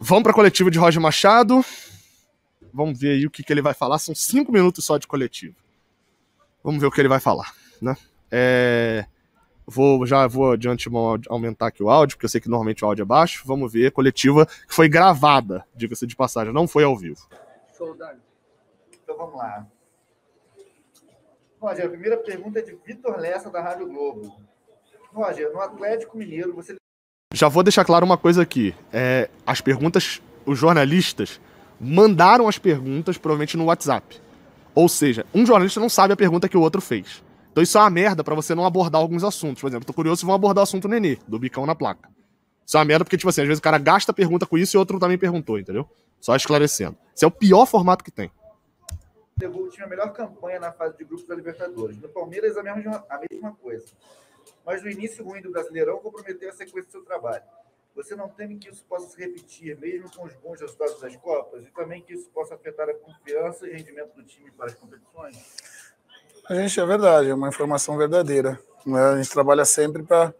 Vamos para a coletiva de Roger Machado. Vamos ver aí o que ele vai falar. São 5 minutos só de coletiva. Vamos ver o que ele vai falar, né? Já vou de antemão aumentar aqui o áudio, porque eu sei que normalmente o áudio é baixo. Vamos ver a coletiva que foi gravada, diga-se de passagem, não foi ao vivo. Show, Dani. Então vamos lá. Roger, a primeira pergunta é de Vitor Lessa, da Rádio Globo. Roger, no Atlético Mineiro, você... Já vou deixar claro uma coisa aqui. As perguntas, os jornalistas mandaram as perguntas provavelmente no WhatsApp. Ou seja, um jornalista não sabe a pergunta que o outro fez. Então isso é uma merda pra você não abordar alguns assuntos. Por exemplo, tô curioso se vão abordar o assunto Nenê, do bicão na placa. Isso é uma merda porque, tipo assim, às vezes o cara gasta a pergunta com isso e o outro também perguntou, entendeu? Só esclarecendo. Esse é o pior formato que tem. Levou o time a melhor campanha na fase de grupos da Libertadores. No Palmeiras, a mesma coisa. Mas no início ruim do Brasileirão comprometeu a sequência do seu trabalho. Você não teme que isso possa se repetir, mesmo com os bons resultados das Copas, e também que isso possa afetar a confiança e rendimento do time para as competições? É verdade, é uma informação verdadeira. A gente trabalha sempre para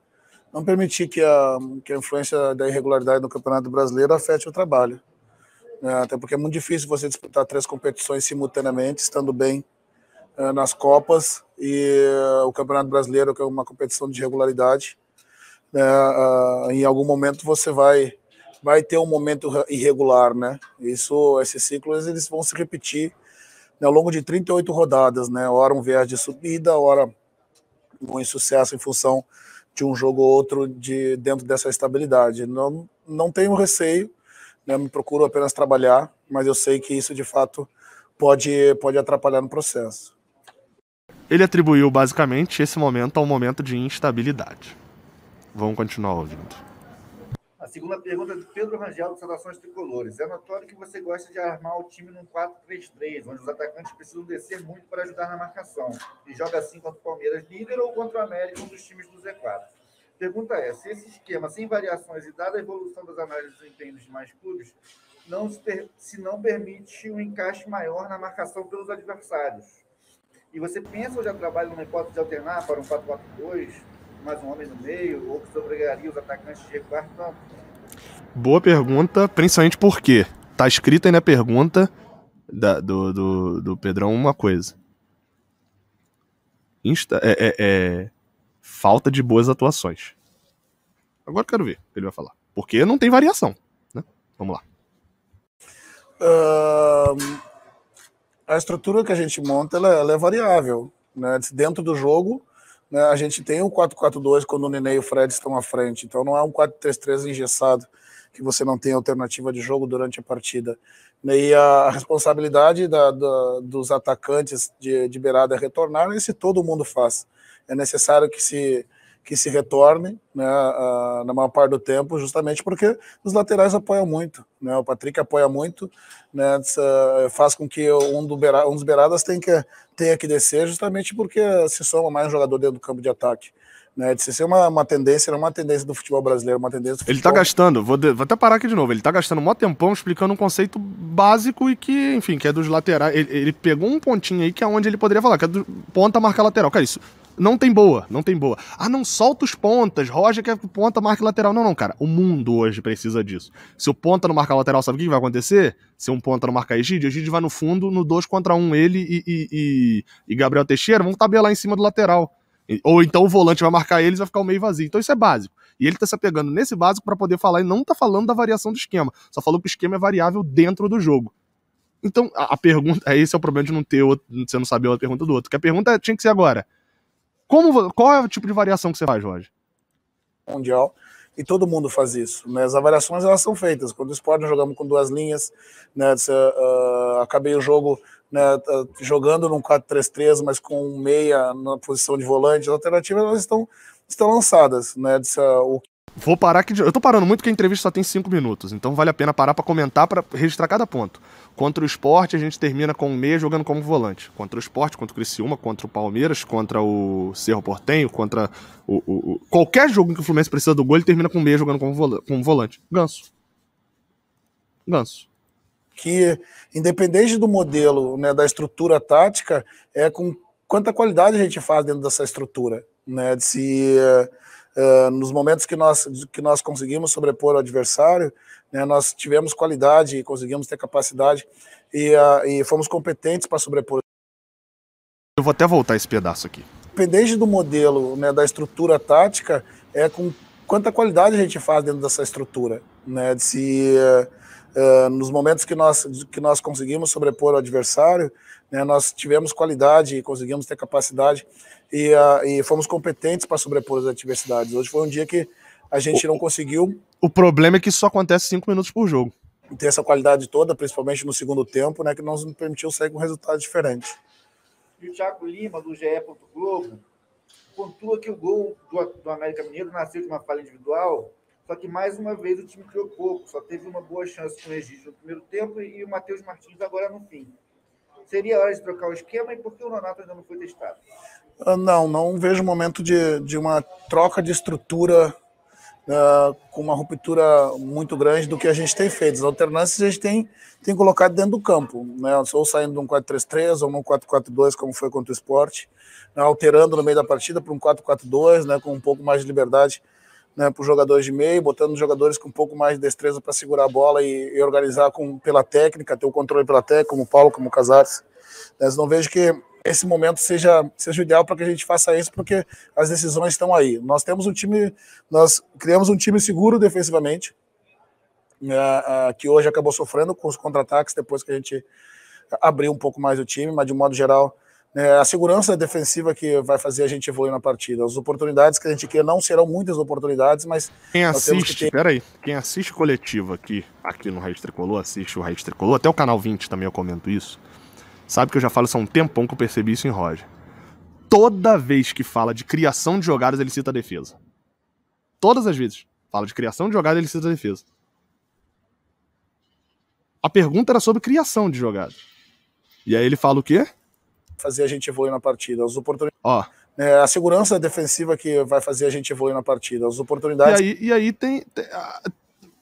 não permitir que a influência da irregularidade no Campeonato Brasileiro afete o trabalho. Até porque é muito difícil você disputar 3 competições simultaneamente, estando bem nas Copas, e o Campeonato Brasileiro, que é uma competição de regularidade, em algum momento você vai ter um momento irregular, né? Esses ciclos eles vão se repetir ao longo de 38 rodadas, né? Ora um viés de subida, ora um insucesso em função de um jogo ou outro dentro dessa estabilidade. Não tenho receio, né? Me procuro apenas trabalhar, mas eu sei que isso de fato pode atrapalhar no processo. Ele atribuiu basicamente esse momento a um momento de instabilidade. Vamos continuar ouvindo. A segunda pergunta é de Pedro Rangel, do Saudações Tricolores. É notório que você gosta de armar o time num 4-3-3, onde os atacantes precisam descer muito para ajudar na marcação. E joga assim contra o Palmeiras líder ou contra o América, um dos times do Z4. Pergunta é, se esse esquema, sem variações e dada a evolução das análises de desempenho dos demais clubes, não permite um encaixe maior na marcação pelos adversários. E você pensa ou já trabalha numa hipótese de alternar para um 4-4-2, mais um homem no meio, ou que obrigaria os atacantes de recuar tanto? Boa pergunta, principalmente porque tá escrito aí na pergunta do Pedrão uma coisa. Falta de boas atuações. Agora eu quero ver o que ele vai falar. Porque não tem variação, né? Vamos lá. A estrutura que a gente monta ela é variável, né? Dentro do jogo, né, a gente tem um 4-4-2 quando o Nenê e o Fred estão à frente, então não é um 4-3-3 engessado que você não tem alternativa de jogo durante a partida. E a responsabilidade dos atacantes de beirada é retornar, e se todo mundo faz. É necessário que se retorne, né, na maior parte do tempo, justamente porque os laterais apoiam muito, né, o Patrick apoia muito, né, faz com que um dos beiradas tenha que descer, justamente porque se soma mais um jogador dentro do campo de ataque. Né, de ser uma tendência, não uma tendência do futebol brasileiro, uma tendência do futebol... Ele tá gastando, vou até parar aqui de novo, ele tá gastando um maior tempão explicando um conceito básico e que, enfim, que é dos laterais. Ele pegou um pontinho aí que é onde ele poderia falar, que é do ponta marca lateral. Cara, isso não tem boa. Ah, não solta os pontas, Roger quer que ponta marque lateral. Não, cara, o mundo hoje precisa disso. Se o ponta não marcar lateral, sabe o que vai acontecer? Se um ponta não marcar Egídio vai no fundo, no 2 contra 1, ele e Gabriel Teixeira vão tabelar em cima do lateral. Ou então o volante vai marcar eles e vai ficar o meio vazio. Então isso é básico. E ele tá se apegando nesse básico para poder falar, e não tá falando da variação do esquema. Só falou que o esquema é variável dentro do jogo. Então a pergunta, esse é o problema de não ter você não saber a pergunta do outro. Que a pergunta tinha que ser agora. Qual é o tipo de variação que você faz, Jorge? Mundial, e todo mundo faz isso, né? As variações elas são feitas. Quando o Sport nós jogamos com 2 linhas, né? Acabei o jogo, né, jogando num 4-3-3, mas com um meia na posição de volante. As alternativas elas estão lançadas, né? Vou parar aqui. Eu tô parando muito porque a entrevista só tem 5 minutos, então vale a pena parar pra comentar, pra registrar cada ponto. Contra o Sport, a gente termina com o meia jogando como volante. Contra o Sport, contra o Criciúma, contra o Palmeiras, contra o Cerro Porteño, contra qualquer jogo em que o Fluminense precisa do gol, ele termina com o meia jogando como volante. Ganso. Que, independente do modelo, né, da estrutura tática, com quanta qualidade a gente faz dentro dessa estrutura, né? Nos momentos que nós conseguimos sobrepor o adversário, né, nós tivemos qualidade e conseguimos ter capacidade e fomos competentes para sobrepor. Eu vou até voltar esse pedaço aqui. Independente do modelo, né, da estrutura tática, é com quanta qualidade a gente faz dentro dessa estrutura, né, nos momentos que nós conseguimos sobrepor o adversário, né, nós tivemos qualidade e conseguimos ter capacidade e fomos competentes para sobrepor as adversidades. Hoje foi um dia que a gente não conseguiu. O problema é que isso só acontece 5 minutos por jogo. Ter essa qualidade toda, principalmente no segundo tempo, né, que nos permitiu sair com um resultado diferente. E o Thiago Lima, do GE. Globo, pontua que o gol do América Mineiro nasceu de uma falha individual, só que mais uma vez o time criou pouco, só teve uma boa chance com o Egídio no primeiro tempo e o Matheus Martins agora no fim. Seria hora de trocar o esquema e por que o Nonato ainda não foi testado? Não vejo momento de uma troca de estrutura com uma ruptura muito grande do que a gente tem feito. As alternâncias a gente tem colocado dentro do campo, né? Ou saindo de um 4-3-3 ou num 4-4-2, como foi contra o Sport, né? Alterando no meio da partida para um 4-4-2, né? Com um pouco mais de liberdade, né? Para os jogadores de meio, botando jogadores com um pouco mais de destreza para segurar a bola e organizar pela técnica, ter o controle pela técnica, como o Paulo, como o Casares. Mas não vejo que esse momento seja o ideal para que a gente faça isso, porque as decisões estão aí. Nós criamos um time seguro defensivamente, que hoje acabou sofrendo com os contra-ataques depois que a gente abriu um pouco mais o time, mas de modo geral, a segurança defensiva que vai fazer a gente evoluir na partida. As oportunidades que a gente quer não serão muitas oportunidades, mas quem assiste, peraí, quem assiste coletivo aqui no Raiz Tricolor, assiste o Raiz Tricolor, até o Canal 20 também eu comento isso, sabe que eu já falo isso há um tempão que eu percebi isso em Roger. Toda vez que fala de criação de jogadas, ele cita a defesa. Todas as vezes. Fala de criação de jogada, ele cita a defesa. A pergunta era sobre criação de jogada. E aí ele fala o quê? Fazer a gente evoluir na partida. As oportunidades. Ó. A segurança defensiva que vai fazer a gente evoluir na partida. As oportunidades. E aí tem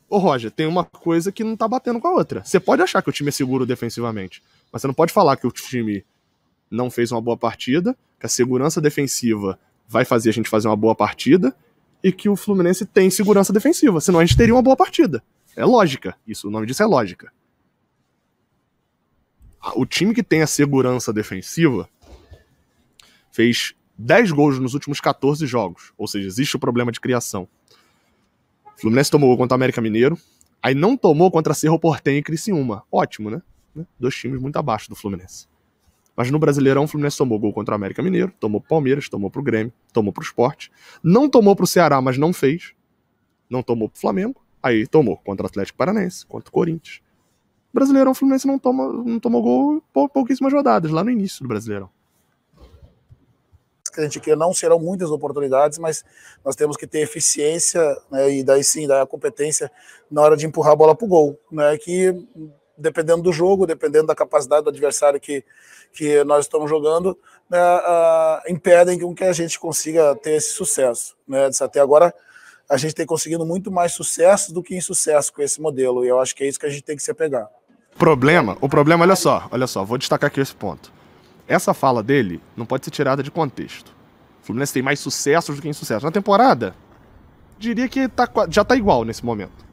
Ô Roger, tem uma coisa que não tá batendo com a outra. Você pode achar que o time é seguro defensivamente, mas você não pode falar que o time não fez uma boa partida, que a segurança defensiva vai fazer a gente fazer uma boa partida e que o Fluminense tem segurança defensiva, senão a gente teria uma boa partida. É lógica, isso, o nome disso é lógica. O time que tem a segurança defensiva fez 10 gols nos últimos 14 jogos, ou seja, existe o problema de criação. O Fluminense tomou gol contra o América Mineiro, aí não tomou contra Cerro Porteño e Criciúma. Ótimo, né? 2 times muito abaixo do Fluminense. Mas no Brasileirão, o Fluminense tomou gol contra o América Mineiro, tomou pro Palmeiras, tomou pro Grêmio, tomou pro Sport. Não tomou pro Ceará, mas não fez. Não tomou pro Flamengo. Aí tomou contra o Atlético Paranaense, contra o Corinthians. O Brasileirão, o Fluminense não tomou gol pouquíssimas rodadas, lá no início do Brasileirão. Que a gente quer não serão muitas oportunidades, mas nós temos que ter eficiência, né, e daí sim, daí a competência na hora de empurrar a bola para o gol, né, que dependendo do jogo, dependendo da capacidade do adversário que nós estamos jogando, né, impedem com que a gente consiga ter esse sucesso, né. Até agora a gente tem conseguido muito mais sucesso do que insucesso com esse modelo, e eu acho que é isso que a gente tem que se apegar. O problema, olha só, vou destacar aqui esse ponto. Essa fala dele não pode ser tirada de contexto. O Fluminense tem mais sucessos do que insucessos. Na temporada, diria que já tá igual nesse momento.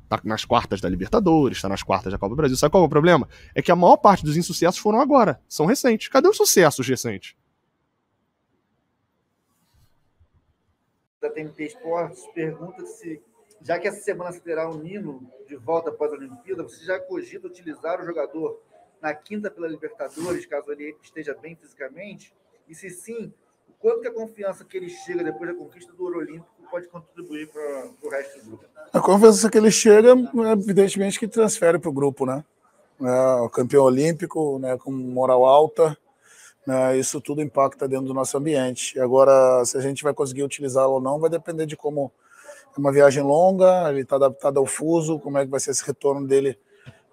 Tá nas quartas da Libertadores, tá nas quartas da Copa do Brasil. Sabe qual é o problema? É que a maior parte dos insucessos foram agora. São recentes. Cadê os sucessos recentes? Da TNT Esportes pergunta se, já que essa semana se terá o Nino de volta após a Olimpíada, você já cogita utilizar o jogador na quinta pela Libertadores, caso ele esteja bem fisicamente? E se sim, o quanto que a confiança que ele chega depois da conquista do Ouro Olímpico pode contribuir para o resto do grupo? A confiança que ele chega, evidentemente que transfere para o grupo, né? O campeão olímpico, né, com moral alta, né, isso tudo impacta dentro do nosso ambiente. Agora, se a gente vai conseguir utilizá-lo ou não, vai depender de como é uma viagem longa, ele está adaptado ao fuso, como é que vai ser esse retorno dele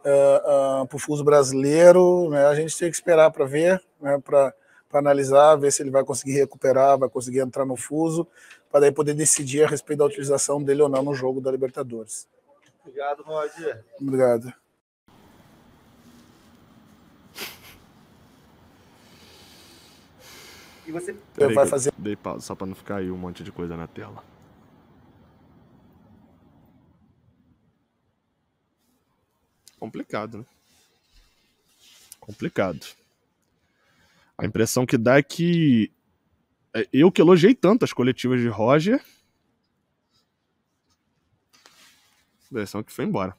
para o fuso brasileiro, né? A gente tem que esperar para ver, né, para analisar, ver se ele vai conseguir recuperar, vai conseguir entrar no fuso, para daí poder decidir a respeito da utilização dele ou não no jogo da Libertadores. Obrigado, Roger. Obrigado. E você vai fazer... Dei pausa só para não ficar aí um monte de coisa na tela. Complicado, né? Complicado. A impressão que dá é que eu que elogiei tanto as coletivas de Roger, a impressão que foi embora.